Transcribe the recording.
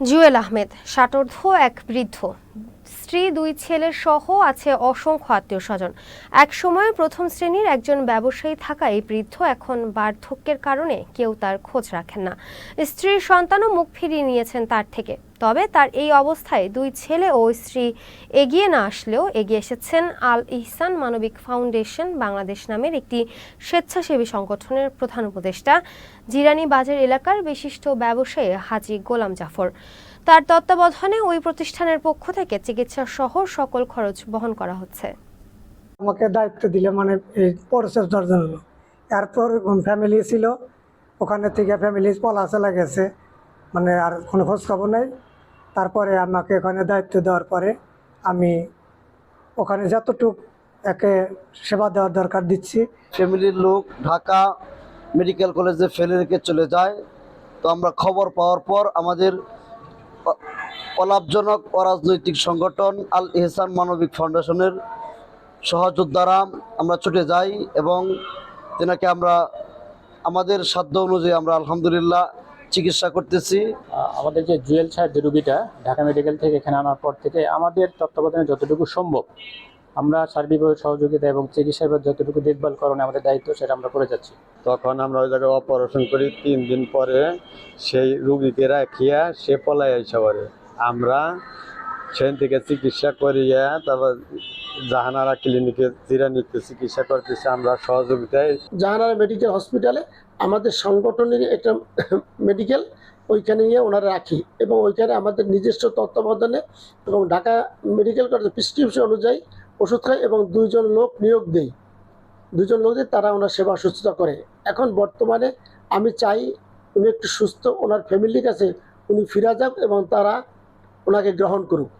জুয়েল আহমেদ ষাটোর্ধ্ব এক বৃদ্ধ, স্ত্রী, দুই ছেলের সহ আছে অসংখ্য আত্মীয় স্বজন। এক সময় প্রথম শ্রেণীর একজন ব্যবসায়ী থাকা এই বৃদ্ধ এখন বার্ধক্যের কারণে কেউ তার খোঁজ রাখেন না। স্ত্রীর সন্তানও মুখ ফিরিয়ে নিয়েছেন তার থেকে। তবে তার এই অবস্থায় দুই ছেলে ও স্ত্রী এগিয়ে না আসলেও এগিয়ে এসেছেন আল ইহসান মানবিক ফাউন্ডেশন বাংলাদেশ নামের একটি স্বেচ্ছাসেবী সংগঠনের প্রধান উপদেষ্টা জিরানী বাজার এলাকার বিশিষ্ট ব্যবসায়ী হাজী গোলাম জাফর। তার তত্ত্বাবধানে ওই প্রতিষ্ঠানের পক্ষ থেকে চিকিৎসা সহ সকল খরচ বহন করা হচ্ছে। আমাকে দায়িত্ব দিলে মানে এই পরিচর্যার জন্য। এরপর ফ্যামিলি ছিল, ওখানে থেকে ফ্যামিলি পলা চলে গেছে, মানে আর কোনো খোঁজ খবর নেই। তারপরে আমাকে এখানে দায়িত্ব দেওয়ার পরে আমি ওখানে যতটুকু একে সেবা দেওয়ার দরকার দিচ্ছি। ফ্যামিলির লোক ঢাকা মেডিকেল কলেজে ফেলে রেখে চলে যায়। তো আমরা খবর পাওয়ার পর আমাদের অলাভজনক অরাজনৈতিক সংগঠন আল ইহসান মানবিক ফাউন্ডেশনের সহযোগ দ্বারা আমরা ছুটে যাই এবং তেনাকে আমরা আমাদের সাধ্য অনুযায়ী আমরা আলহামদুলিল্লাহ চিকিৎসা করতেছি। আমাদের যে জুয়েল সাহেব যে রুগীটা ঢাকা মেডিকেল থেকে এখানে আনার পর থেকে আমাদের তত্ত্বাবধানে যতটুকু সম্ভব আমরা সার্বিকভাবে সহযোগিতা এবং চিকিৎসা যতটুকু দেখভাল করণে আমাদের দায়িত্ব সেটা আমরা করে যাচ্ছি। তখন আমরা ওই জায়গায় অপারেশন করি, 3 দিন পরে সেই রুগীকে রাখিয়া সে পলাই আইসা পারে। আমরা সেখান থেকে চিকিৎসা করিয়া তারপর জাহানারা ক্লিনিকে জিরানীতে চিকিৎসা করতেছি আমরা সহযোগিতায়। জাহানারা মেডিকেল হসপিটালে আমাদের সংগঠনের একটা মেডিকেল, ওইখানে নিয়ে ওনারা রাখি এবং ওইখানে আমাদের নিজস্ব তত্ত্বাবধানে এবং ঢাকা মেডিকেল কলেজের প্রেসক্রিপশন অনুযায়ী ওষুধ খায় এবং 2 জন লোক নিয়োগ দেই। 2 জন লোক দিয়ে তারা ওনার সেবা শুশ্রূষা করে। এখন বর্তমানে আমি চাই উনি একটু সুস্থ, ওনার ফ্যামিলির কাছে উনি ফিরে যাক এবং তারা ওনাকে গ্রহণ করুক।